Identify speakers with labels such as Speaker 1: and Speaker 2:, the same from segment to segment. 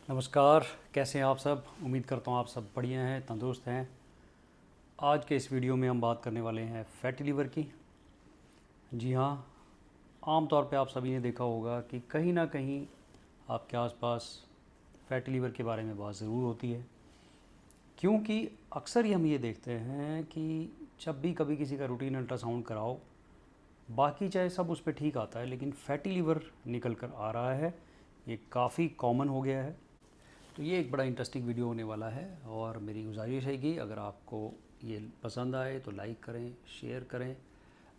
Speaker 1: नमस्कार। कैसे हैं आप सब? उम्मीद करता हूँ आप सब बढ़िया हैं, तंदुरुस्त हैं। आज के इस वीडियो में हम बात करने वाले हैं फैटी लिवर की। जी हाँ, आम तौर पे आप सभी ने देखा होगा कि कहीं ना कहीं आपके आसपास फैटी लिवर के बारे में बात ज़रूर होती है, क्योंकि अक्सर ही हम ये देखते हैं कि जब भी कभी किसी का रूटीन अल्ट्रासाउंड कराओ, बाकी चाहे सब उस पर ठीक आता है, लेकिन फैटी लिवर निकल कर आ रहा है। ये काफ़ी कॉमन हो गया है। तो ये एक बड़ा इंटरेस्टिंग वीडियो होने वाला है और मेरी गुजारिश है कि अगर आपको ये पसंद आए तो लाइक करें, शेयर करें।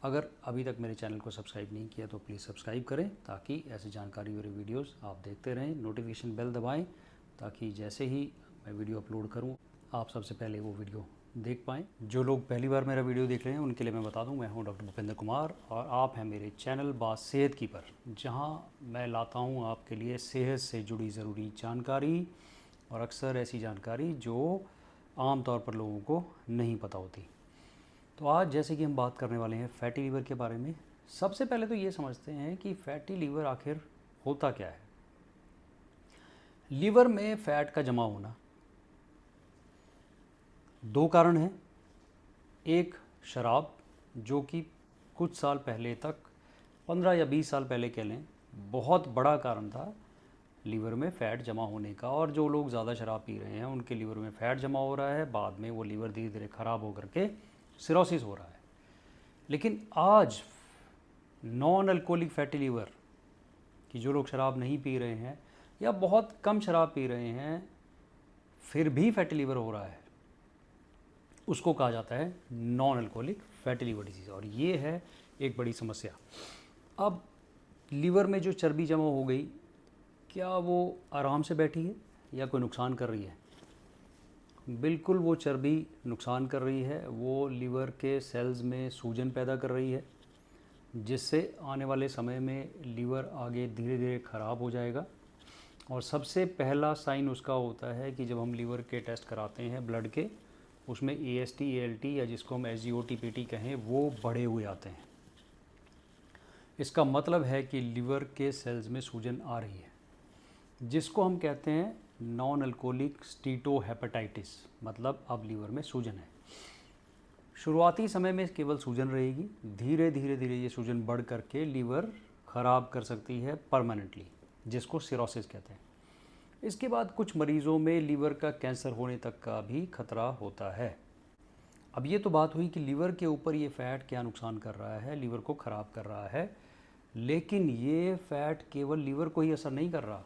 Speaker 1: अगर अभी तक मेरे चैनल को सब्सक्राइब नहीं किया तो प्लीज़ सब्सक्राइब करें, ताकि ऐसी जानकारी वाले वीडियोस आप देखते रहें। नोटिफिकेशन बेल दबाएं ताकि जैसे ही मैं वीडियो अपलोड करूं, आप सबसे पहले वो वीडियो देख पाएँ। जो लोग पहली बार मेरा वीडियो देख रहे हैं उनके लिए मैं बता दूं, मैं हूं डॉक्टर भूपेंद्र कुमार और आप हैं मेरे चैनल बात सेहत की पर, जहां मैं लाता हूं आपके लिए सेहत से जुड़ी ज़रूरी जानकारी और अक्सर ऐसी जानकारी जो आम तौर पर लोगों को नहीं पता होती। तो आज जैसे कि हम बात करने वाले हैं फैटी लीवर के बारे में। सबसे पहले तो ये समझते हैं कि फैटी लीवर आखिर होता क्या है। लीवर में फ़ैट का जमा होना, दो कारण हैं। एक, शराब, जो कि कुछ साल पहले तक, 15 या 20 साल पहले कह लें, बहुत बड़ा कारण था लीवर में फ़ैट जमा होने का। और जो लोग ज़्यादा शराब पी रहे हैं उनके लीवर में फ़ैट जमा हो रहा है, बाद में वो लीवर धीरे धीरे ख़राब होकर के सिरोसिस हो रहा है। लेकिन आज नॉन अल्कोहलिक फैटी लीवर, कि जो लोग शराब नहीं पी रहे हैं या बहुत कम शराब पी रहे हैं फिर भी फैटी लीवर हो रहा है, उसको कहा जाता है non alcoholic fatty liver disease. और ये है एक बड़ी समस्या। अब लीवर में जो चर्बी जमा हो गई, क्या वो आराम से बैठी है या कोई नुकसान कर रही है? बिल्कुल, वो चर्बी नुकसान कर रही है। वो लीवर के सेल्स में सूजन पैदा कर रही है, जिससे आने वाले समय में लीवर आगे धीरे धीरे ख़राब हो जाएगा। और सबसे पहला साइन उसका होता है कि जब हम लीवर के टेस्ट कराते हैं ब्लड के, उसमें AST ALT या जिसको हम SGOT PT कहें, वो बढ़े हुए आते हैं। इसका मतलब है कि लीवर के सेल्स में सूजन आ रही है, जिसको हम कहते हैं नॉन अल्कोहलिक स्टीटोहेपेटाइटिस। मतलब अब लीवर में सूजन है। शुरुआती समय में केवल सूजन रहेगी, धीरे धीरे धीरे ये सूजन बढ़ करके लीवर ख़राब कर सकती है परमानेंटली, जिसको सिरोसिस कहते हैं। इसके बाद कुछ मरीज़ों में लीवर का कैंसर होने तक का भी खतरा होता है। अब ये तो बात हुई कि लीवर के ऊपर ये फ़ैट क्या नुकसान कर रहा है, लीवर को ख़राब कर रहा है। लेकिन ये फ़ैट केवल लीवर को ही असर नहीं कर रहा।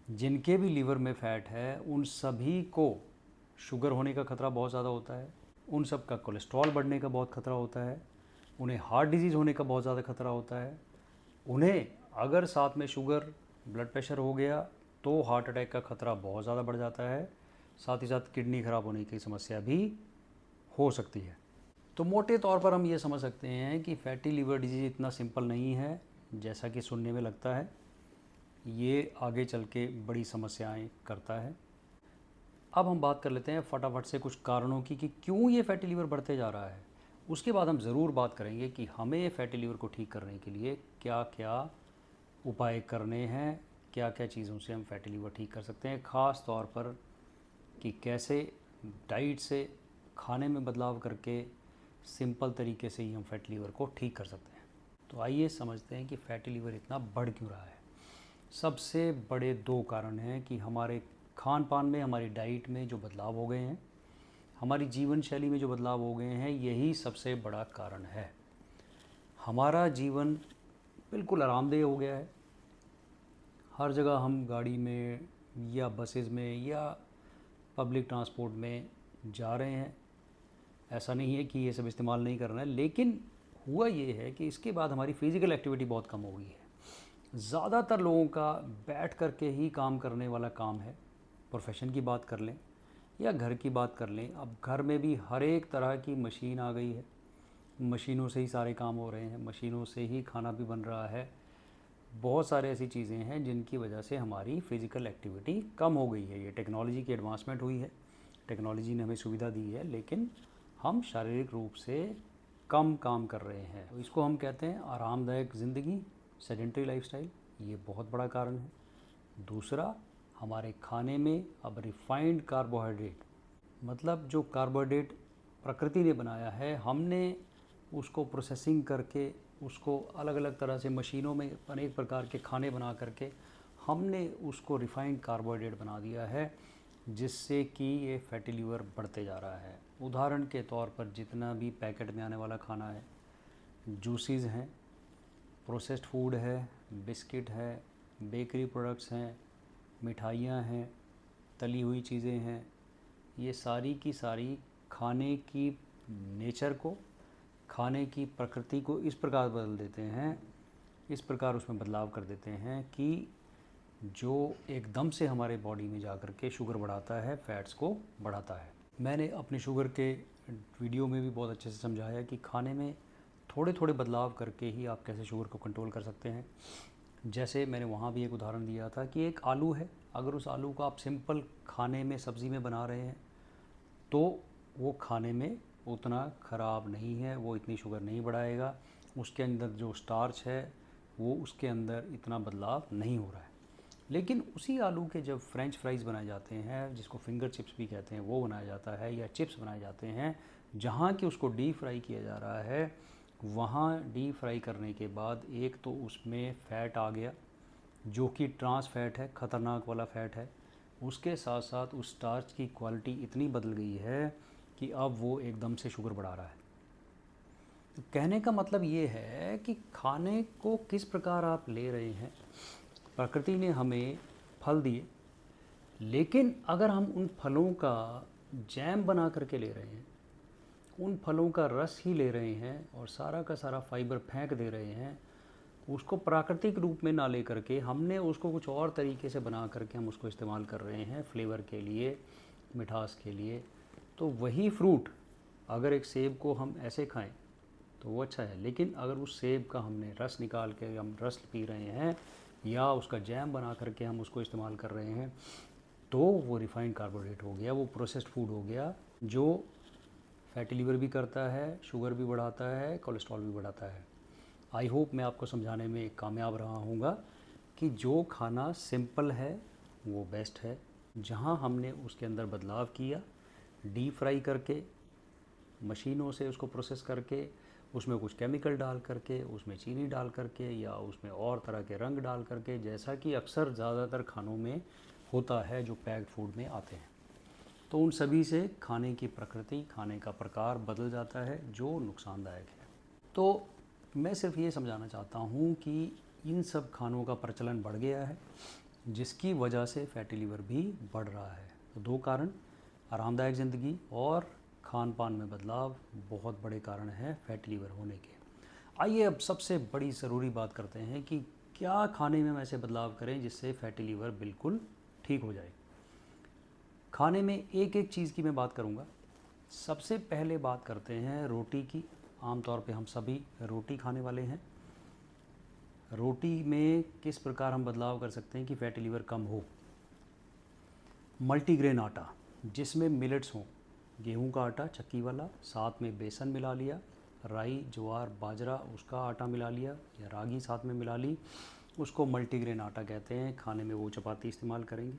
Speaker 1: जिनके भी लीवर में फ़ैट है उन सभी को शुगर होने का खतरा बहुत ज़्यादा होता है, उन सब का कोलेस्ट्रॉल बढ़ने का बहुत खतरा होता है, उन्हें हार्ट डिजीज़ होने का बहुत ज़्यादा खतरा होता है। उन्हें अगर साथ में शुगर, ब्लड प्रेशर हो गया तो हार्ट अटैक का खतरा बहुत ज़्यादा बढ़ जाता है। साथ ही साथ किडनी ख़राब होने की समस्या भी हो सकती है। तो मोटे तौर पर हम ये समझ सकते हैं कि फैटी लीवर डिजीज़ इतना सिंपल नहीं है जैसा कि सुनने में लगता है। ये आगे चल के बड़ी समस्याएं करता है। अब हम बात कर लेते हैं फटाफट से कुछ कारणों की कि क्यों ये फैटी लीवर बढ़ते जा रहा है। उसके बाद हम ज़रूर बात करेंगे कि हमें फैटी लीवर को ठीक करने के लिए क्या क्या उपाय करने हैं, क्या क्या चीज़ों से हम फैटी लीवर ठीक कर सकते हैं। ख़ास तौर पर कि कैसे डाइट से, खाने में बदलाव करके सिंपल तरीके से ही हम फैटी लीवर को ठीक कर सकते हैं। तो आइए समझते हैं कि फैटी लीवर इतना बढ़ क्यों रहा है। सबसे बड़े दो कारण हैं कि हमारे खान पान में, हमारी डाइट में जो बदलाव हो गए हैं, हमारी जीवन शैली में जो बदलाव हो गए हैं, यही सबसे बड़ा कारण है। हमारा जीवन बिल्कुल आरामदेह हो गया है। हर जगह हम गाड़ी में या बसेस में या पब्लिक ट्रांसपोर्ट में जा रहे हैं। ऐसा नहीं है कि ये सब इस्तेमाल नहीं करना है, लेकिन हुआ ये है कि इसके बाद हमारी फ़िज़िकल एक्टिविटी बहुत कम हो गई है। ज़्यादातर लोगों का बैठ कर के ही काम करने वाला काम है। प्रोफेशन की बात कर लें या घर की बात कर लें, अब घर में भी हर एक तरह की मशीन आ गई है। मशीनों से ही सारे काम हो रहे हैं, मशीनों से ही खाना भी बन रहा है। बहुत सारे ऐसी चीज़ें हैं जिनकी वजह से हमारी फ़िज़िकल एक्टिविटी कम हो गई है। ये टेक्नोलॉजी की एडवांसमेंट हुई है, टेक्नोलॉजी ने हमें सुविधा दी है, लेकिन हम शारीरिक रूप से कम काम कर रहे हैं। तो इसको हम कहते हैं आरामदायक ज़िंदगी, सेडेंटरी लाइफस्टाइल। ये बहुत बड़ा कारण है। दूसरा, हमारे खाने में अब रिफाइंड कार्बोहाइड्रेट, मतलब जो कार्बोहाइड्रेट प्रकृति ने बनाया है, हमने उसको प्रोसेसिंग करके उसको अलग अलग तरह से मशीनों में अनेक प्रकार के खाने बना करके हमने उसको रिफाइंड कार्बोहाइड्रेट बना दिया है, जिससे कि ये फैटी लीवर बढ़ते जा रहा है। उदाहरण के तौर पर जितना भी पैकेट में आने वाला खाना है, जूसेस हैं, प्रोसेस्ड फूड है, बिस्किट है, बेकरी प्रोडक्ट्स हैं, मिठाइयाँ हैं, तली हुई चीज़ें हैं, ये सारी की सारी खाने की नेचर को, खाने की प्रकृति को इस प्रकार बदल देते हैं, इस प्रकार उसमें बदलाव कर देते हैं कि जो एकदम से हमारे बॉडी में जा कर के शुगर बढ़ाता है, फैट्स को बढ़ाता है। मैंने अपने शुगर के वीडियो में भी बहुत अच्छे से समझाया कि खाने में थोड़े थोड़े बदलाव करके ही आप कैसे शुगर को कंट्रोल कर सकते हैं। जैसे मैंने वहाँ भी एक उदाहरण दिया था कि एक आलू है, अगर उस आलू को आप सिंपल खाने में सब्ज़ी में बना रहे हैं तो वो खाने में उतना ख़राब नहीं है, वो इतनी शुगर नहीं बढ़ाएगा, उसके अंदर जो स्टार्च है वो उसके अंदर इतना बदलाव नहीं हो रहा है। लेकिन उसी आलू के जब फ्रेंच फ्राइज़ बनाए जाते हैं, जिसको फिंगर चिप्स भी कहते हैं, वो बनाया जाता है, या चिप्स बनाए जाते हैं, जहाँ कि उसको डीप फ्राई किया जा रहा है, वहाँ डीप फ्राई करने के बाद एक तो उसमें फ़ैट आ गया जो कि ट्रांस फैट है, ख़तरनाक वाला फ़ैट है। उसके साथ साथ उस स्टार्च की क्वालिटी इतनी बदल गई है कि अब वो एकदम से शुगर बढ़ा रहा है। तो कहने का मतलब ये है कि खाने को किस प्रकार आप ले रहे हैं। प्रकृति ने हमें फल दिए, लेकिन अगर हम उन फलों का जैम बना करके ले रहे हैं, उन फलों का रस ही ले रहे हैं और सारा का सारा फाइबर फेंक दे रहे हैं, उसको प्राकृतिक रूप में ना ले करके हमने उसको कुछ और तरीके से बना करके हम उसको इस्तेमाल कर रहे हैं फ्लेवर के लिए, मिठास के लिए, तो वही फ्रूट अगर एक सेब को हम ऐसे खाएं तो वो अच्छा है, लेकिन अगर उस सेब का हमने रस निकाल के हम रस पी रहे हैं या उसका जैम बना करके हम उसको इस्तेमाल कर रहे हैं, तो वो रिफाइंड कार्बोहाइड्रेट हो गया, वो प्रोसेस्ड फूड हो गया, जो फैटी लीवर भी करता है, शुगर भी बढ़ाता है, कोलेस्ट्रॉल भी बढ़ाता है। आई होप मैं आपको समझाने में कामयाब रहा हूँगा कि जो खाना सिंपल है वो बेस्ट है। जहाँ हमने उसके अंदर बदलाव किया, डीप फ्राई करके, मशीनों से उसको प्रोसेस करके, उसमें कुछ केमिकल डाल करके, उसमें चीनी डाल करके या उसमें और तरह के रंग डाल करके, जैसा कि अक्सर ज़्यादातर खानों में होता है जो पैक्ड फूड में आते हैं, तो उन सभी से खाने की प्रकृति, खाने का प्रकार बदल जाता है, जो नुकसानदायक है। तो मैं सिर्फ ये समझाना चाहता हूँ कि इन सब खानों का प्रचलन बढ़ गया है, जिसकी वजह से फैटी लीवर भी बढ़ रहा है। तो दो कारण, आरामदायक ज़िंदगी और खान पान में बदलाव, बहुत बड़े कारण हैं फैटी लीवर होने के। आइए अब सबसे बड़ी ज़रूरी बात करते हैं कि क्या खाने में हम ऐसे बदलाव करें जिससे फैटी लीवर बिल्कुल ठीक हो जाए। खाने में एक एक चीज़ की मैं बात करूँगा। सबसे पहले बात करते हैं रोटी की। आमतौर पे हम सभी रोटी खाने वाले हैं। रोटी में किस प्रकार हम बदलाव कर सकते हैं कि फैटी लीवर कम हो। मल्टीग्रेन आटा, जिसमें मिलेट्स हों, गेहूं का आटा चक्की वाला, साथ में बेसन मिला लिया, राई, ज्वार, बाजरा उसका आटा मिला लिया या रागी साथ में मिला ली, उसको मल्टीग्रेन आटा कहते हैं। खाने में वो चपाती इस्तेमाल करेंगे।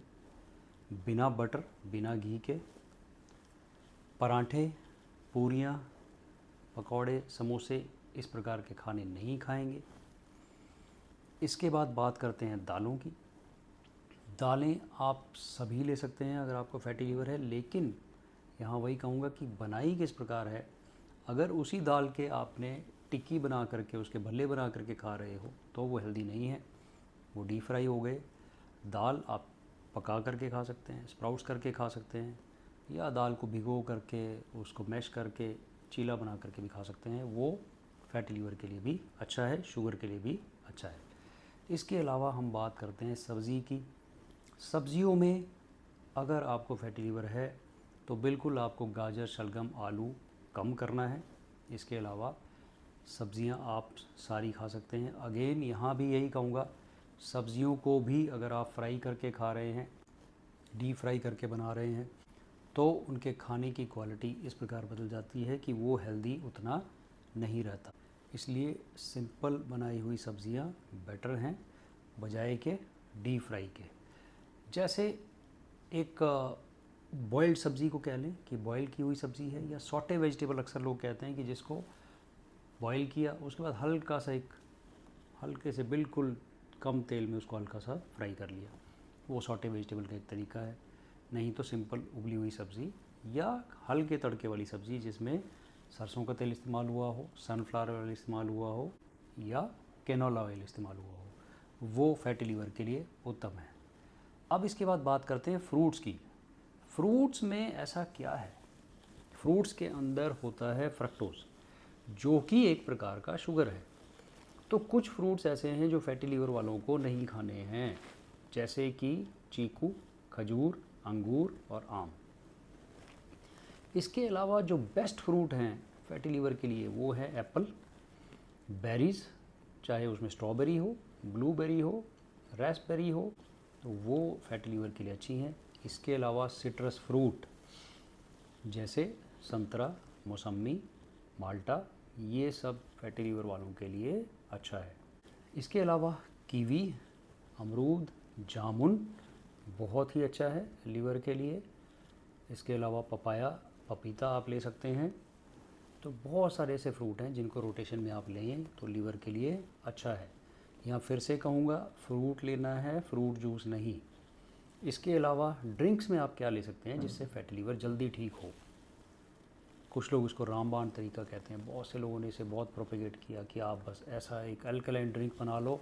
Speaker 1: बिना बटर, बिना घी के पराठे, पूरियाँ, पकौड़े, समोसे, इस प्रकार के खाने नहीं खाएंगे। इसके बाद बात करते हैं दालों की। दालें आप सभी ले सकते हैं अगर आपको फैटी लीवर है, लेकिन यहाँ वही कहूँगा कि बनाई किस प्रकार है। अगर उसी दाल के आपने टिक्की बना करके, उसके भल्ले बना करके खा रहे हो, तो वो हेल्दी नहीं है, वो डीप फ्राई हो गए। दाल आप पका करके खा सकते हैं, स्प्राउट्स करके खा सकते हैं, या दाल को भिगो करके उसको मैश करके चीला बना करके भी खा सकते हैं। वो फैटी लीवर के लिए भी अच्छा है, शुगर के लिए भी अच्छा है। इसके अलावा हम बात करते हैं सब्ज़ी की। सब्जियों में अगर आपको फैटी लीवर है तो बिल्कुल आपको गाजर, शलगम, आलू कम करना है। इसके अलावा सब्जियां आप सारी खा सकते हैं। अगेन यहाँ भी यही कहूँगा, सब्जियों को भी अगर आप फ्राई करके खा रहे हैं, डीप फ्राई करके बना रहे हैं, तो उनके खाने की क्वालिटी इस प्रकार बदल जाती है कि वो हेल्दी उतना नहीं रहता। इसलिए सिंपल बनाई हुई सब्जियां बेटर हैं बजाय के डीप फ्राई के। जैसे एक बॉइल्ड सब्ज़ी को कह लें कि बॉयल की हुई सब्ज़ी है, या सॉटे वेजिटेबल अक्सर लोग कहते हैं कि जिसको बॉयल किया उसके बाद हल्का सा एक हल्के से बिल्कुल कम तेल में उसको हल्का सा फ्राई कर लिया, वो सॉटे वेजिटेबल का एक तरीका है। नहीं तो सिंपल उबली हुई सब्ज़ी या हल्के तड़के वाली सब्ज़ी जिसमें सरसों का तेल इस्तेमाल हुआ हो, सनफ्लावर ऑयल इस्तेमाल हुआ हो या कैनोला ऑयल इस्तेमाल हुआ हो, वो फैटी लीवर के लिए उत्तम है। अब इसके बाद बात करते हैं फ्रूट्स की। फ्रूट्स में ऐसा क्या है? फ्रूट्स के अंदर होता है फ्रक्टोज, जो कि एक प्रकार का शुगर है। तो कुछ फ्रूट्स ऐसे हैं जो फैटी लीवर वालों को नहीं खाने हैं, जैसे कि चीकू, खजूर, अंगूर और आम। इसके अलावा जो बेस्ट फ्रूट हैं फैटी लीवर के लिए वो है एप्पल, बेरीज़, चाहे उसमें स्ट्रॉबेरी हो, ब्लूबेरी हो, रास्पबेरी हो, तो वो फैटी लीवर के लिए अच्छी हैं। इसके अलावा सिट्रस फ्रूट जैसे संतरा, मौसम्मी, माल्टा, ये सब फैटी लीवर वालों के लिए अच्छा है। इसके अलावा कीवी, अमरूद, जामुन बहुत ही अच्छा है लीवर के लिए। इसके अलावा पपाया, पपीता आप ले सकते हैं। तो बहुत सारे ऐसे फ्रूट हैं जिनको रोटेशन में आप लें तो लीवर के लिए अच्छा है। यहाँ फिर से कहूँगा, फ्रूट लेना है, फ्रूट जूस नहीं। इसके अलावा ड्रिंक्स में आप क्या ले सकते हैं जिससे फैटी लीवर जल्दी ठीक हो? कुछ लोग इसको रामबाण तरीका कहते हैं। बहुत से लोगों ने इसे बहुत प्रोपेगेट किया कि आप बस ऐसा एक अल्कलाइन ड्रिंक बना लो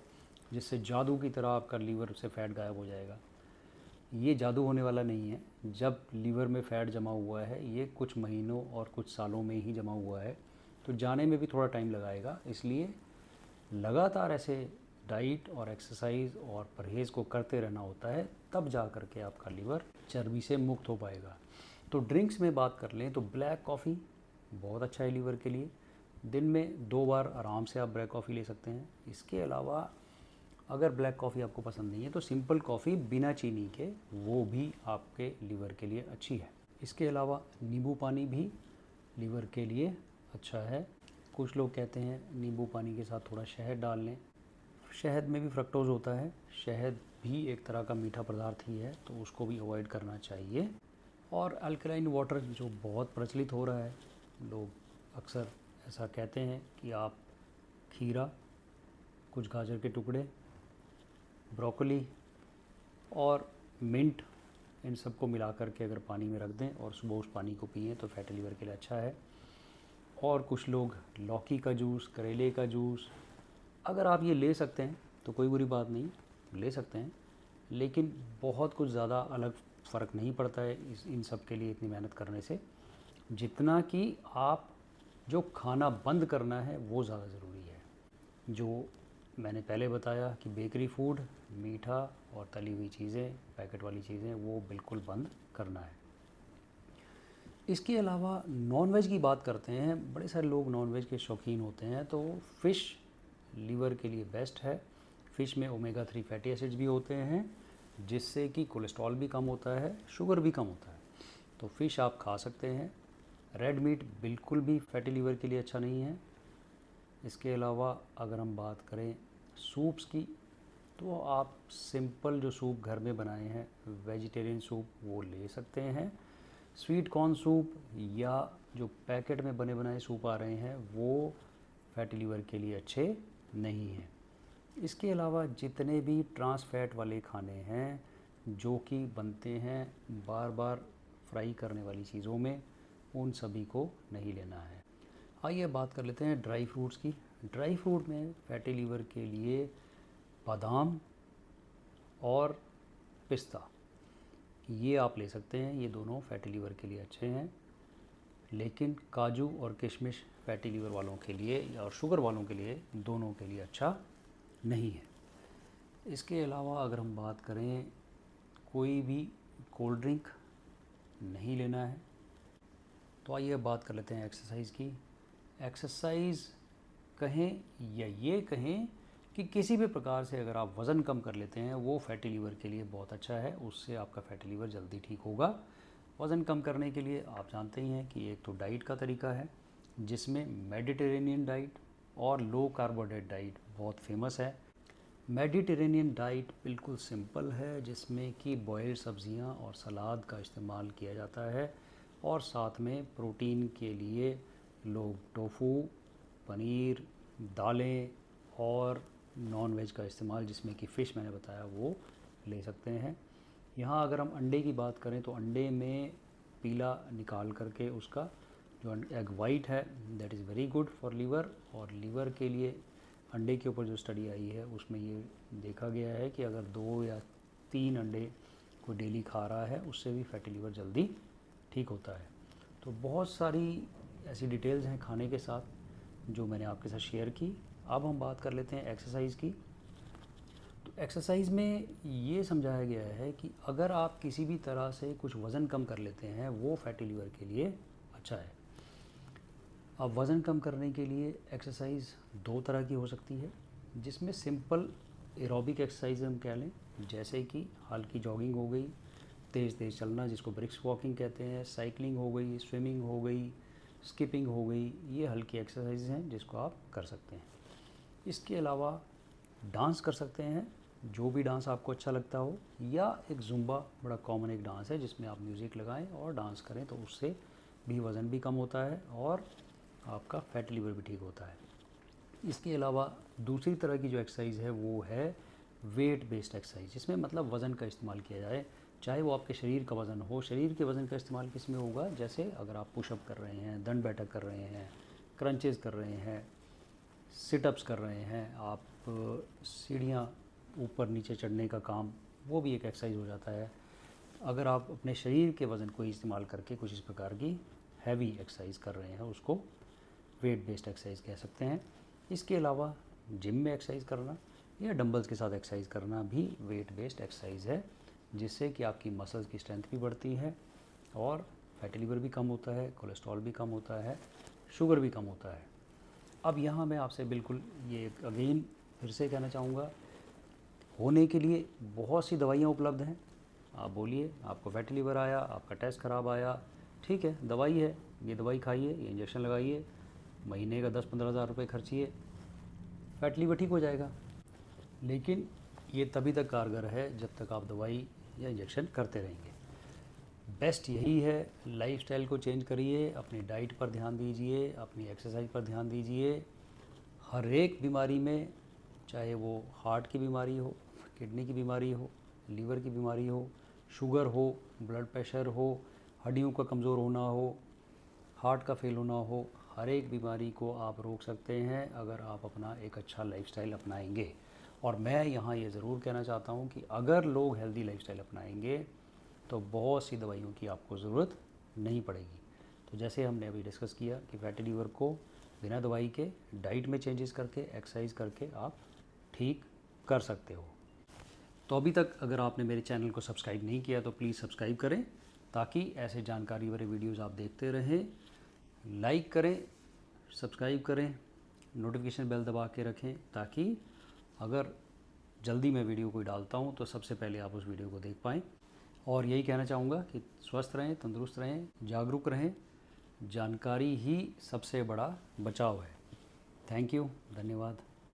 Speaker 1: जिससे जादू की तरह आपका लीवर से फ़ैट गायब हो जाएगा। ये जादू होने वाला नहीं है। जब लीवर में फ़ैट जमा हुआ है, ये कुछ महीनों और कुछ सालों में ही जमा हुआ है, तो जाने में भी थोड़ा टाइम लगाएगा। इसलिए लगातार ऐसे डाइट और एक्सरसाइज और परहेज़ को करते रहना होता है, तब जा कर के आपका लीवर चर्बी से मुक्त हो पाएगा। तो ड्रिंक्स में बात कर लें तो ब्लैक कॉफ़ी बहुत अच्छा है लीवर के लिए। दिन में 2 बार आराम से आप ब्लैक कॉफ़ी ले सकते हैं। इसके अलावा अगर ब्लैक कॉफ़ी आपको पसंद नहीं है तो सिंपल कॉफ़ी बिना चीनी के, वो भी आपके लीवर के लिए अच्छी है। इसके अलावा नींबू पानी भी लीवर के लिए अच्छा है। कुछ लोग कहते हैं नींबू पानी के साथ थोड़ा शहद डाल लें। शहद में भी फ्रक्टोज होता है, शहद भी एक तरह का मीठा पदार्थ ही है, तो उसको भी अवॉइड करना चाहिए। और अल्कलाइन वाटर जो बहुत प्रचलित हो रहा है, लोग अक्सर ऐसा कहते हैं कि आप खीरा, कुछ गाजर के टुकड़े, ब्रोकली और मिंट, इन सबको मिला कर के अगर पानी में रख दें और सुबह उस पानी को पिएं तो फैटी लीवर के लिए अच्छा है। और कुछ लोग लौकी का जूस, करेले का जूस, अगर आप ये ले सकते हैं तो कोई बुरी बात नहीं, ले सकते हैं, लेकिन बहुत कुछ ज़्यादा अलग फ़र्क नहीं पड़ता है इन सब के लिए इतनी मेहनत करने से, जितना कि आप जो खाना बंद करना है वो ज़्यादा ज़रूरी है। जो मैंने पहले बताया कि बेकरी फूड, मीठा और तली हुई चीज़ें, पैकेट वाली चीज़ें, वो बिल्कुल बंद करना है। इसके अलावा नॉनवेज की बात करते हैं। बड़े सारे लोग नॉनवेज के शौकीन होते हैं, तो फ़िश लीवर के लिए बेस्ट है। फ़िश में ओमेगा 3 फैटी एसिड्स भी होते हैं, जिससे कि कोलेस्ट्रॉल भी कम होता है, शुगर भी कम होता है, तो फ़िश आप खा सकते हैं। रेड मीट बिल्कुल भी फैटी लीवर के लिए अच्छा नहीं है। इसके अलावा अगर हम बात करें सूप्स की, तो आप सिंपल जो सूप घर में बनाए हैं, वेजिटेरियन सूप, वो ले सकते हैं। स्वीट कॉर्न सूप या जो पैकेट में बने बनाए सूप आ रहे हैं, वो फैटी लीवर के लिए अच्छे नहीं हैं। इसके अलावा जितने भी ट्रांस फैट वाले खाने हैं जो कि बनते हैं बार बार फ्राई करने वाली चीज़ों में, उन सभी को नहीं लेना है। आइए बात कर लेते हैं ड्राई फ्रूट्स की। ड्राई फ्रूट में फैटी लीवर के लिए बादाम और पिस्ता, ये आप ले सकते हैं, ये दोनों फैटी लीवर के लिए अच्छे हैं। लेकिन काजू और किशमिश फैटी लीवर वालों के लिए और शुगर वालों के लिए, दोनों के लिए अच्छा नहीं है। इसके अलावा अगर हम बात करें, कोई भी कोल्ड ड्रिंक नहीं लेना है। तो आइए बात कर लेते हैं एक्सरसाइज़ की। एक्सरसाइज़ कहें या ये कहें कि किसी भी प्रकार से अगर आप वज़न कम कर लेते हैं, वो फैटी लीवर के लिए बहुत अच्छा है। उससे आपका फैटी लीवर जल्दी ठीक होगा। वज़न कम करने के लिए आप जानते ही हैं कि एक तो डाइट का तरीका है, जिसमें मेडिटेरेनियन डाइट और लो कार्बोहाइड्रेट डाइट बहुत फेमस है। मेडिटेरेनियन डाइट बिल्कुल सिंपल है, जिसमें कि बॉयल्ड सब्जियां और सलाद का इस्तेमाल किया जाता है, और साथ में प्रोटीन के लिए लोग टोफू, पनीर, दालें और नॉन वेज का इस्तेमाल, जिसमें कि फ़िश मैंने बताया, वो ले सकते हैं। यहाँ अगर हम अंडे की बात करें तो अंडे में पीला निकाल करके उसका जो एग वाइट है that is very good for liver, और लीवर के लिए अंडे के ऊपर जो स्टडी आई है उसमें ये देखा गया है कि अगर 2 या 3 अंडे कोई डेली खा रहा है उससे भी फैटी लीवर जल्दी ठीक होता है। तो बहुत सारी ऐसी डिटेल्स हैं खाने के साथ जो मैंने आपके साथ शेयर की। अब हम बात कर लेते हैं एक्सरसाइज की। तो एक्सरसाइज में ये समझाया गया है कि अगर आप किसी भी तरह से कुछ वज़न कम कर लेते हैं वो फैटी लीवर के लिए अच्छा है। अब वज़न कम करने के लिए एक्सरसाइज 2 तरह की हो सकती है, जिसमें सिंपल एरोबिक एक्सरसाइज हम कह लें, जैसे कि हल्की जॉगिंग हो गई, तेज़ तेज़ चलना जिसको ब्रिस्क वॉकिंग कहते हैं, साइकिलिंग हो गई, स्विमिंग हो गई, स्किपिंग हो गई, ये हल्की एक्सरसाइज हैं जिसको आप कर सकते हैं। इसके अलावा डांस कर सकते हैं, जो भी डांस आपको अच्छा लगता हो, या एक ज़ुम्बा बड़ा कॉमन एक डांस है जिसमें आप म्यूज़िक लगाएं और डांस करें, तो उससे भी वज़न भी कम होता है और आपका फैटी लीवर भी ठीक होता है। इसके अलावा दूसरी तरह की जो एक्सरसाइज है वो है वेट बेस्ड एक्सरसाइज, जिसमें मतलब वज़न का इस्तेमाल किया जाए, चाहे वो आपके शरीर का वज़न हो। शरीर के वज़न का इस्तेमाल किस में होगा, जैसे अगर आप पुशअप कर रहे हैं, दंड बैठक कर रहे हैं, क्रंचेस कर रहे हैं, सिटअप्स कर रहे हैं, आप सीढ़ियाँ ऊपर नीचे चढ़ने का काम, वो भी एक एक्सरसाइज हो जाता है। अगर आप अपने शरीर के वज़न को इस्तेमाल करके कुछ इस प्रकार की हैवी एक्सरसाइज कर रहे हैं, उसको वेट बेस्ड एक्सरसाइज कह सकते हैं। इसके अलावा जिम में एक्सरसाइज करना या डंबल्स के साथ एक्सरसाइज करना भी वेट बेस्ड एक्सरसाइज है, जिससे कि आपकी मसल्स की स्ट्रेंथ भी बढ़ती है और फैटी लीवर भी कम होता है, कोलेस्ट्रॉल भी कम होता है, शुगर भी कम होता है। अब यहाँ मैं आपसे बिल्कुल ये अगेन फिर से कहना चाहूँगा, होने के लिए बहुत सी दवाइयाँ उपलब्ध हैं। आप बोलिए आपको फैटी लीवर आया, आपका टेस्ट ख़राब आया, ठीक है, दवाई है, ये दवाई खाइए, ये इंजेक्शन लगाइए, महीने का 10-15 हज़ार रुपये खर्चिए, फैट लीवर ठीक हो जाएगा। लेकिन ये तभी तक कारगर है जब तक आप दवाई या इंजेक्शन करते रहेंगे। बेस्ट यही है, लाइफस्टाइल को चेंज करिए, अपनी डाइट पर ध्यान दीजिए, अपनी एक्सरसाइज पर ध्यान दीजिए। हर एक बीमारी में, चाहे वो हार्ट की बीमारी हो, किडनी की बीमारी हो, लीवर की बीमारी हो, शुगर हो, ब्लड प्रेशर हो, हड्डियों का कमज़ोर होना हो, हार्ट का फेल होना हो, हर एक बीमारी को आप रोक सकते हैं अगर आप अपना एक अच्छा लाइफस्टाइल अपनाएंगे। और मैं यहाँ ये ज़रूर कहना चाहता हूँ कि अगर लोग हेल्दी लाइफस्टाइल अपनाएंगे तो बहुत सी दवाइयों की आपको ज़रूरत नहीं पड़ेगी। तो जैसे हमने अभी डिस्कस किया कि फैटी लीवर को बिना दवाई के डाइट में चेंजेस करके, एक्सरसाइज करके आप ठीक कर सकते हो। तो अभी तक अगर आपने मेरे चैनल को सब्सक्राइब नहीं किया तो प्लीज़ सब्सक्राइब करें, ताकि ऐसे जानकारी भरे वीडियोस आप देखते रहें। लाइक करें, सब्सक्राइब करें, नोटिफिकेशन बेल दबा के रखें, ताकि अगर जल्दी मैं वीडियो कोई डालता हूं तो सबसे पहले आप उस वीडियो को देख पाएँ। और यही कहना चाहूँगा कि स्वस्थ रहें, तंदुरुस्त रहें, जागरूक रहें। जानकारी ही सबसे बड़ा बचाव है। थैंक यू, धन्यवाद।